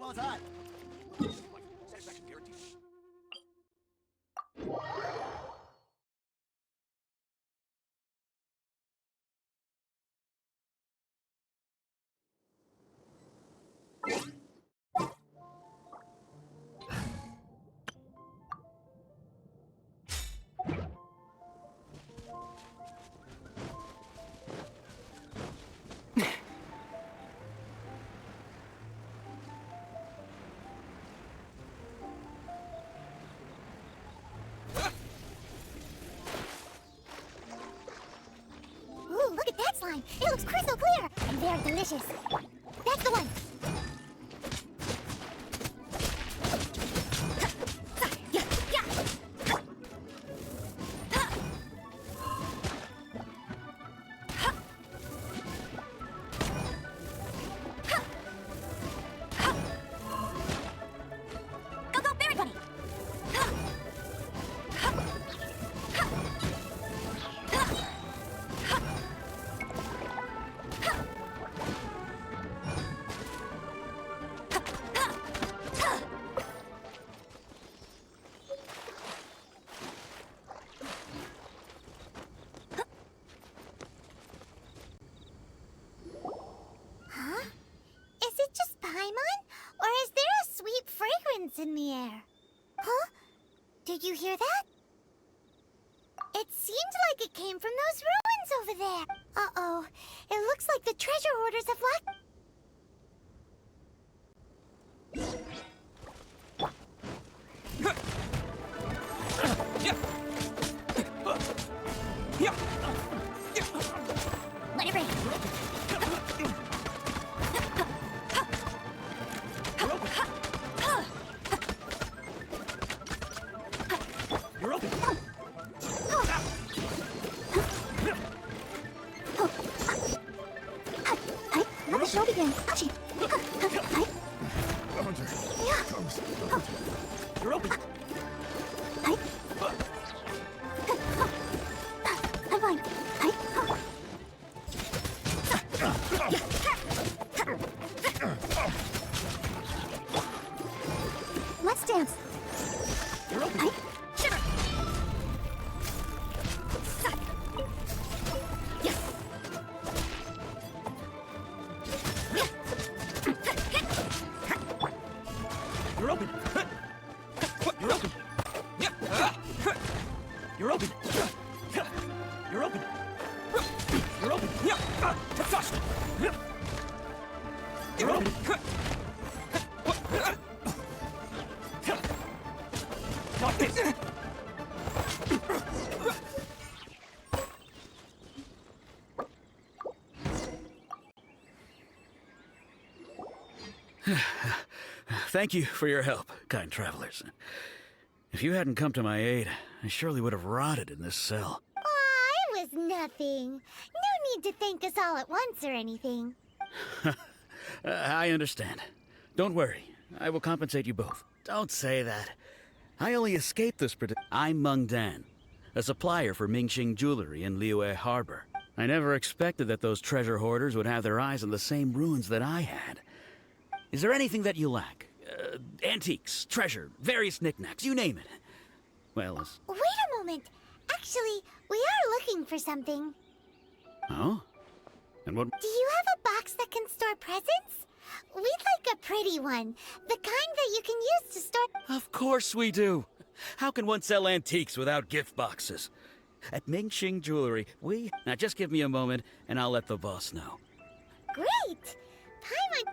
well done. Satisfaction guaranteed. Ooh, look at that slime. It looks crystal clear. And very delicious. That's the one. Go, go, Berry Bunny. Huh? Is it just Paimon? Or is there a sweet fragrance in the air? Huh? Did you hear that? It seemed like it came from those ruins over there. Uh-oh. It looks like the treasure hoarders have locked... Let it rain. You're open. Let the show begin. Achi. Hunter. Yeah. Comes. You're open. I'm fine. Let's dance. You're open. Shiver. You're open. You're open. You're open. You're open. You're open. You're open. Got this. Thank you for your help, kind travelers. If you hadn't come to my aid, I surely would have rotted in this cell. Aw, it was nothing. No need to thank us all at once or anything. I understand. Don't worry. I will compensate you both. Don't say that. I only escaped this I'm Meng Dan, a supplier for Mingxing jewelry in Liyue Harbor. I never expected that those treasure hoarders would have their eyes on the same ruins that I had. Is there anything that you lack? Antiques, treasure, various knickknacks, you name it. Well, Wait a moment. Actually, we are looking for something. Oh? And what? Do you have a box that can store presents? We'd like a pretty one. The kind that you can use to store... Of course we do. How can one sell antiques without gift boxes? At Mingxing Jewelry, Now just give me a moment, and I'll let the boss know. Great! Paimon...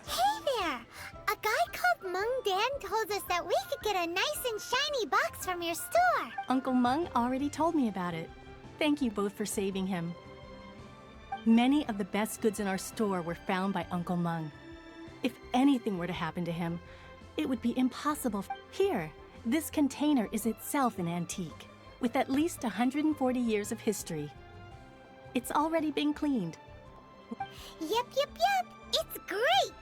Hey there! A guy called Meng Dan told us that we could get a nice and shiny box from your store. Uncle Meng already told me about it. Thank you both for saving him. Many of the best goods in our store were found by Uncle Meng. If anything were to happen to him, it would be impossible. Here, this container is itself an antique, with at least 140 years of history. It's already been cleaned. Yep. It's great!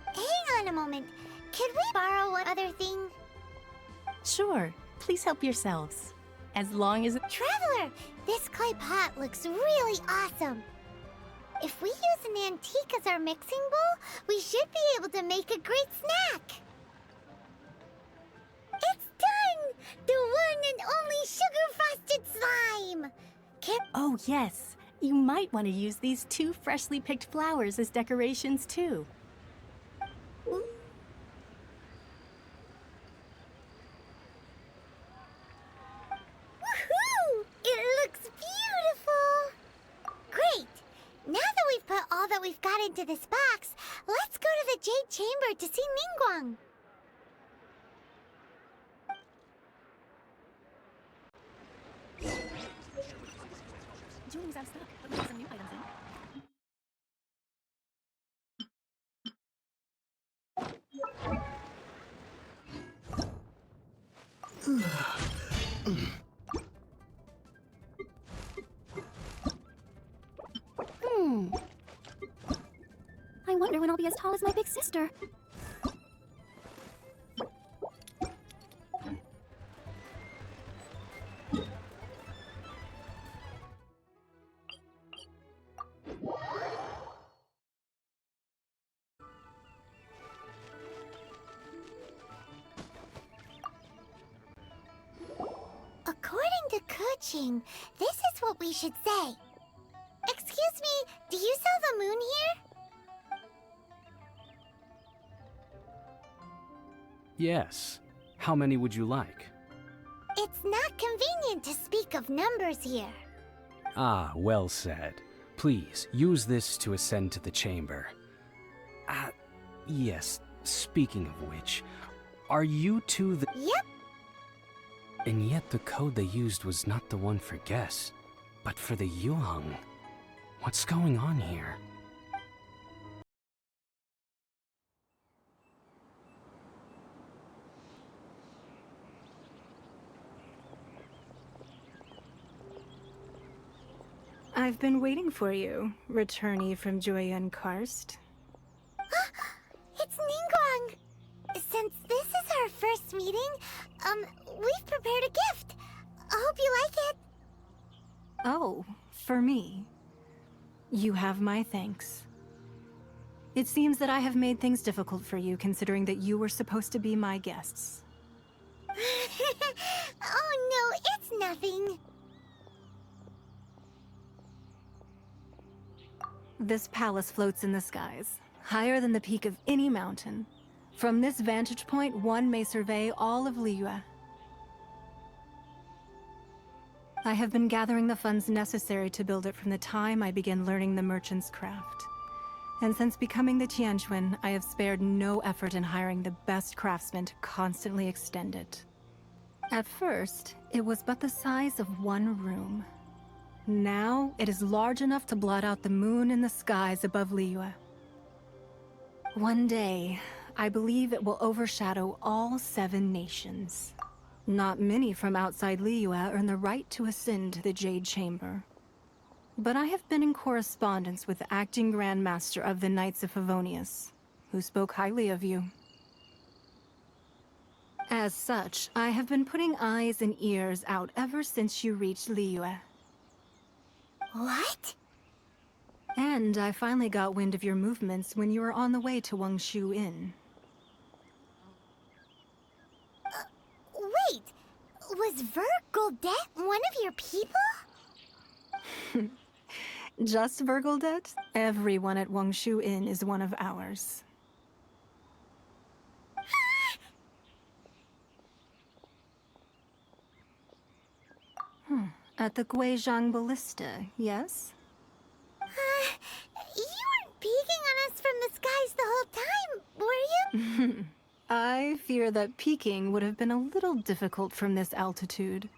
Hang on a moment. Could we borrow one other thing? Sure, please help yourselves. As long as... Traveler, this clay pot looks really awesome. If we use an antique as our mixing bowl, we should be able to make a great snack. It's done! The one and only sugar-frosted slime! Oh, yes. You might want to use these 2 freshly picked flowers as decorations, too. Woohoo! It looks beautiful! Great! Now that we've put all that we've got into this box, let's go to the Jade Chamber to see Ningguang. Juling's out of stock, but we have some new items in. I wonder when I'll be as tall as my big sister. According to Kuching, this is what we should say. Excuse me, do you sell the moon here? Yes. How many would you like? It's not convenient to speak of numbers here. Ah, well said. Please, use this to ascend to the chamber. Yes, speaking of which, are you two the... Yep. And yet the code they used was not the one for guess, but for the Yuheng. What's going on here? I've been waiting for you, returnee from Jueyun Karst. It's Ningguang. Since this is our first meeting, we've prepared a gift. I hope you like it. Oh, for me. You have my thanks. It seems that I have made things difficult for you, considering that you were supposed to be my guests. Oh no, it's nothing. This palace floats in the skies, higher than the peak of any mountain. From this vantage point, one may survey all of Liyue. I have been gathering the funds necessary to build it from the time I began learning the merchant's craft. And since becoming the Tianquan, I have spared no effort in hiring the best craftsmen to constantly extend it. At first, it was but the size of one room. Now, it is large enough to blot out the moon in the skies above Liyue. One day, I believe it will overshadow all 7 nations. Not many from outside Liyue earn the right to ascend to the Jade Chamber. But I have been in correspondence with the acting Grand Master of the Knights of Favonius, who spoke highly of you. As such, I have been putting eyes and ears out ever since you reached Liyue. What? And I finally got wind of your movements when you were on the way to Wangshu Inn. Wait, was Vergoldet one of your people? Just Vergoldet? Everyone at Wangshu Inn is one of ours. At the Guizhang Ballista, yes? You weren't peeking on us from the skies the whole time, were you? I fear that peeking would have been a little difficult from this altitude.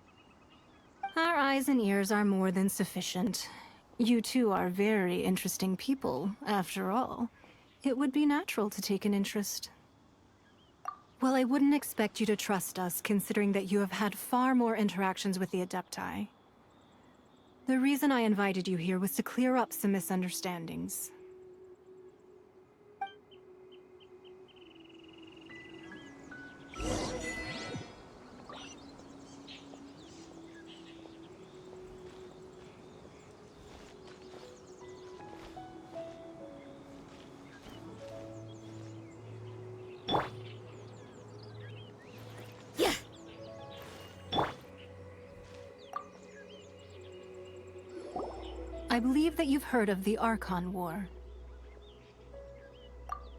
Our eyes and ears are more than sufficient. You two are very interesting people, after all. It would be natural to take an interest. Well, I wouldn't expect you to trust us, considering that you have had far more interactions with the Adepti. The reason I invited you here was to clear up some misunderstandings. I believe that you've heard of the Archon War.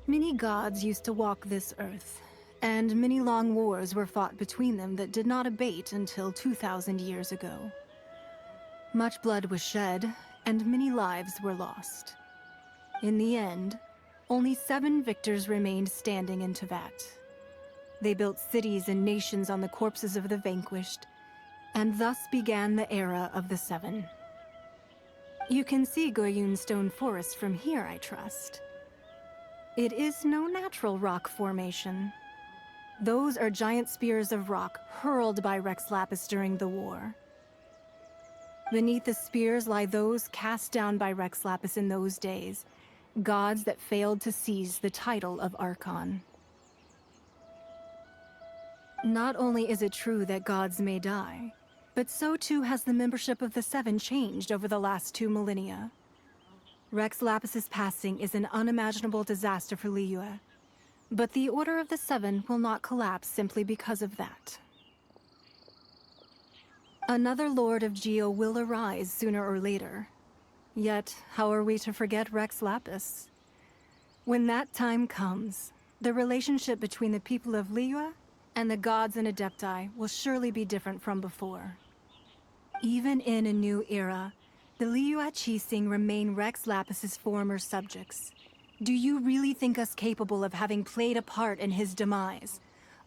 Many gods used to walk this earth, and many long wars were fought between them that did not abate until 2,000 years ago. Much blood was shed, and many lives were lost. In the end, only 7 victors remained standing in Teyvat. They built cities and nations on the corpses of the vanquished, and thus began the era of the 7. You can see Goyun Stone Forest from here, I trust. It is no natural rock formation. Those are giant spears of rock hurled by Rex Lapis during the war. Beneath the spears lie those cast down by Rex Lapis in those days, gods that failed to seize the title of Archon. Not only is it true that gods may die, but so too has the membership of the 7 changed over the last 2 millennia. Rex Lapis's passing is an unimaginable disaster for Liyue, but the Order of the 7 will not collapse simply because of that. Another Lord of Geo will arise sooner or later. Yet, how are we to forget Rex Lapis? When that time comes, the relationship between the people of Liyue and the gods and Adepti will surely be different from before. Even in a new era, the Liyue Qixing remain Rex Lapis's former subjects. Do you really think us capable of having played a part in his demise?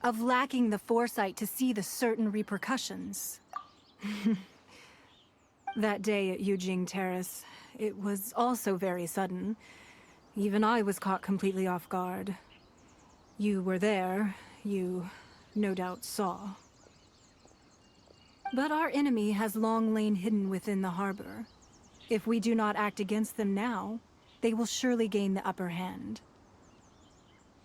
Of lacking the foresight to see the certain repercussions? That day at Yujing Terrace, it was also very sudden. Even I was caught completely off guard. You were there, you no doubt saw. But our enemy has long lain hidden within the harbor. If we do not act against them now, they will surely gain the upper hand.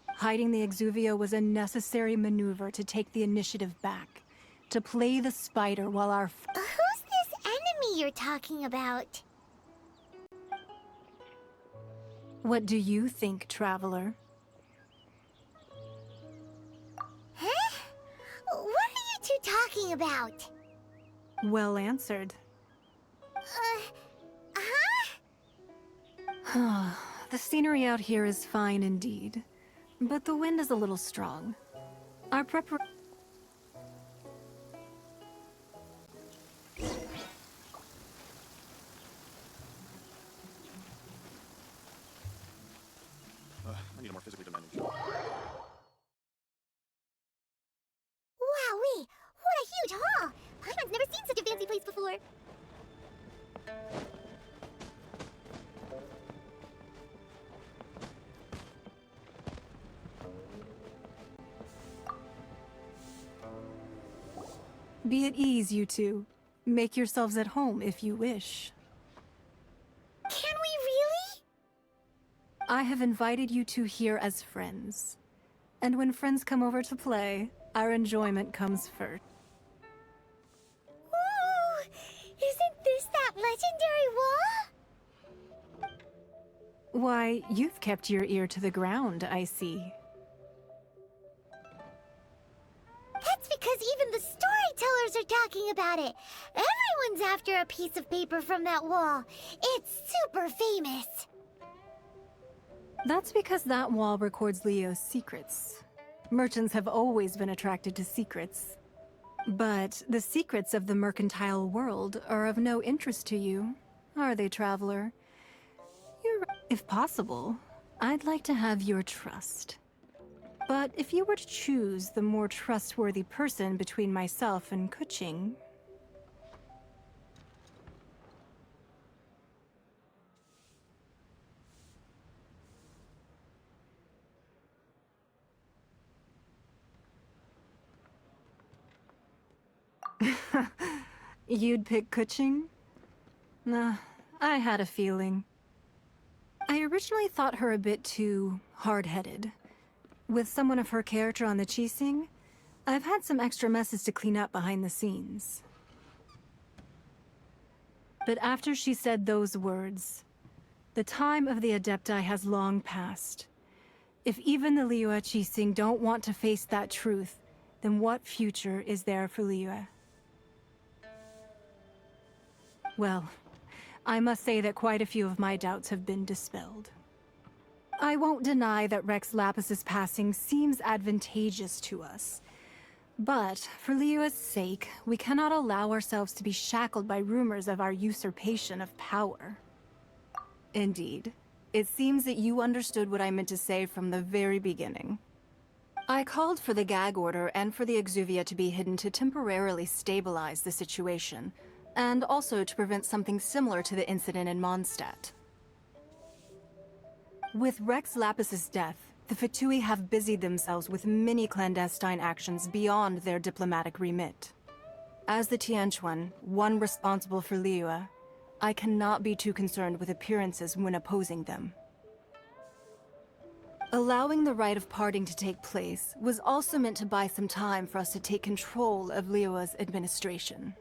Hiding the Exuvio was a necessary maneuver to take the initiative back, to play the spider while our... Who's this enemy you're talking about? What do you think, traveler? Huh? What are you two talking about? Well answered. The scenery out here is fine indeed, but the wind is a little strong. Our I need a more physically demanding job. Wowee! What a huge hall! Paimon's never seen such a fancy place before. Be at ease, you two. Make yourselves at home if you wish. Can we really? I have invited you two here as friends. And when friends come over to play, our enjoyment comes first. Ooh! Isn't this that legendary wall? Why, you've kept your ear to the ground, I see. That's because even the storytellers are talking about it. Everyone's after a piece of paper from that wall. It's super famous. That's because that wall records Leo's secrets. Merchants have always been attracted to secrets. But the secrets of the mercantile world are of no interest to you, are they, traveler? If possible, I'd like to have your trust. But if you were to choose the more trustworthy person between myself and Kuching... You'd pick Kuching? Nah, I had a feeling. I originally thought her a bit too hard-headed. With someone of her character on the Qixing, I've had some extra messes to clean up behind the scenes. But after she said those words, the time of the Adepti has long passed. If even the Liyue Qixing don't want to face that truth, then what future is there for Liyue? Well, I must say that quite a few of my doubts have been dispelled. I won't deny that Rex Lapis's passing seems advantageous to us. But, for Liyue's sake, we cannot allow ourselves to be shackled by rumors of our usurpation of power. Indeed. It seems that you understood what I meant to say from the very beginning. I called for the gag order and for the Exuvia to be hidden to temporarily stabilize the situation, and also to prevent something similar to the incident in Mondstadt. With Rex Lapis's death, the Fatui have busied themselves with many clandestine actions beyond their diplomatic remit. As the Tianquan, one responsible for Liyue, I cannot be too concerned with appearances when opposing them. Allowing the rite of parting to take place was also meant to buy some time for us to take control of Liyue's administration.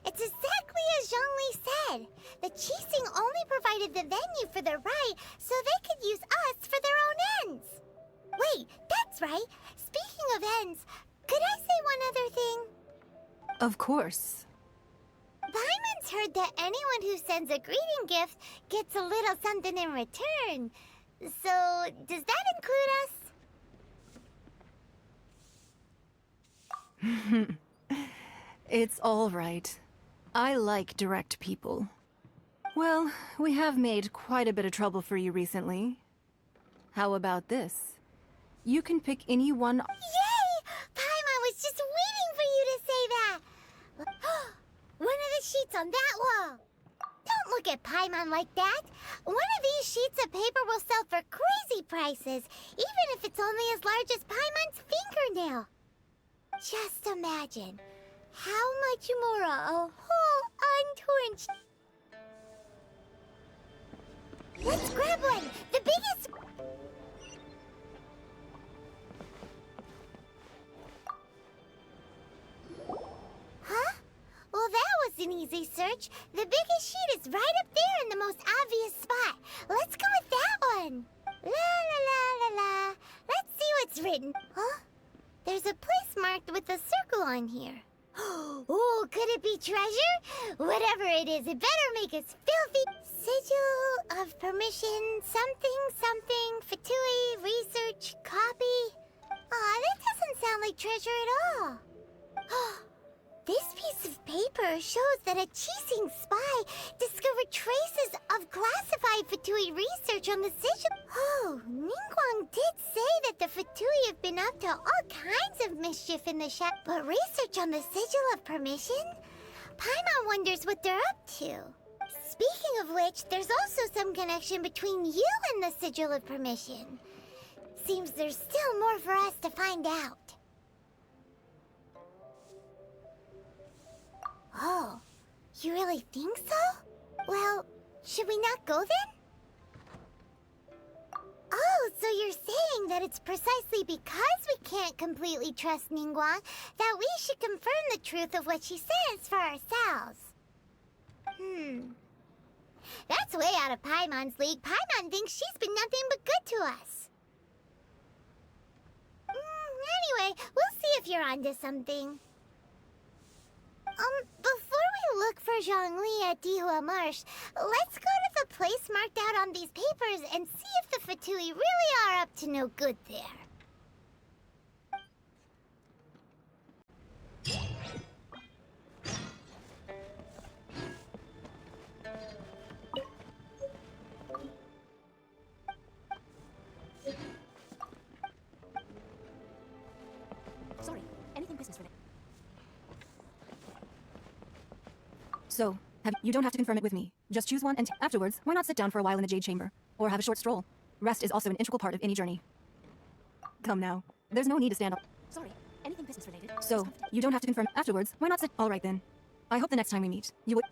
It's exactly as Zhongli said. The Qixing only provided the venue for their rite so they could use us for their own ends. Wait, that's right. Speaking of ends, could I say one other thing? Of course. Paimon's heard that anyone who sends a greeting gift gets a little something in return. So, does that include us? It's all right. I like direct people. Well, we have made quite a bit of trouble for you recently. How about this? You can pick any one— Yay! Paimon was just waiting for you to say that! One of the sheets on that wall! Don't look at Paimon like that! One of these sheets of paper will sell for crazy prices, even if it's only as large as Paimon's fingernail. Just imagine how much more a whole untorn Let's grab one! The biggest— Huh? Well, that was an easy search. The biggest sheet is right up there in the most obvious spot. Let's go with that one. La la la la la. Let's see what's written. Huh? There's a place marked with a circle on here. Oh, could it be treasure? Whatever it is, it better make us filthy. Sigil of permission, something, something, Fatui, research, copy. Aw, that doesn't sound like treasure at all. This piece of paper shows that a Qixing spy discovered traces of classified Fatui research on the sigil. Oh, Ningguang did say that the Fatui have been up to all kinds of mischief in the shadow. But research on the sigil of permission? Paimon wonders what they're up to. Speaking of which, there's also some connection between you and the sigil of permission. Seems there's still more for us to find out. Oh, you really think so? Well, should we not go then? Oh, so you're saying that it's precisely because we can't completely trust Ningguang that we should confirm the truth of what she says for ourselves. That's way out of Paimon's league. Paimon thinks she's been nothing but good to us. Anyway, we'll see if you're onto something. Before we look for Zhongli at Dihua Marsh, let's go to the place marked out on these papers and see if the Fatui really are up to no good there. Sorry, anything business related. So, you don't have to confirm it with me. Just choose one and afterwards, why not sit down for a while in the Jade Chamber? Or have a short stroll. Rest is also an integral part of any journey. Come now. There's no need to stand up. Sorry, anything business related. So, you don't have to confirm afterwards, why not sit— Alright then. I hope the next time we meet, you would.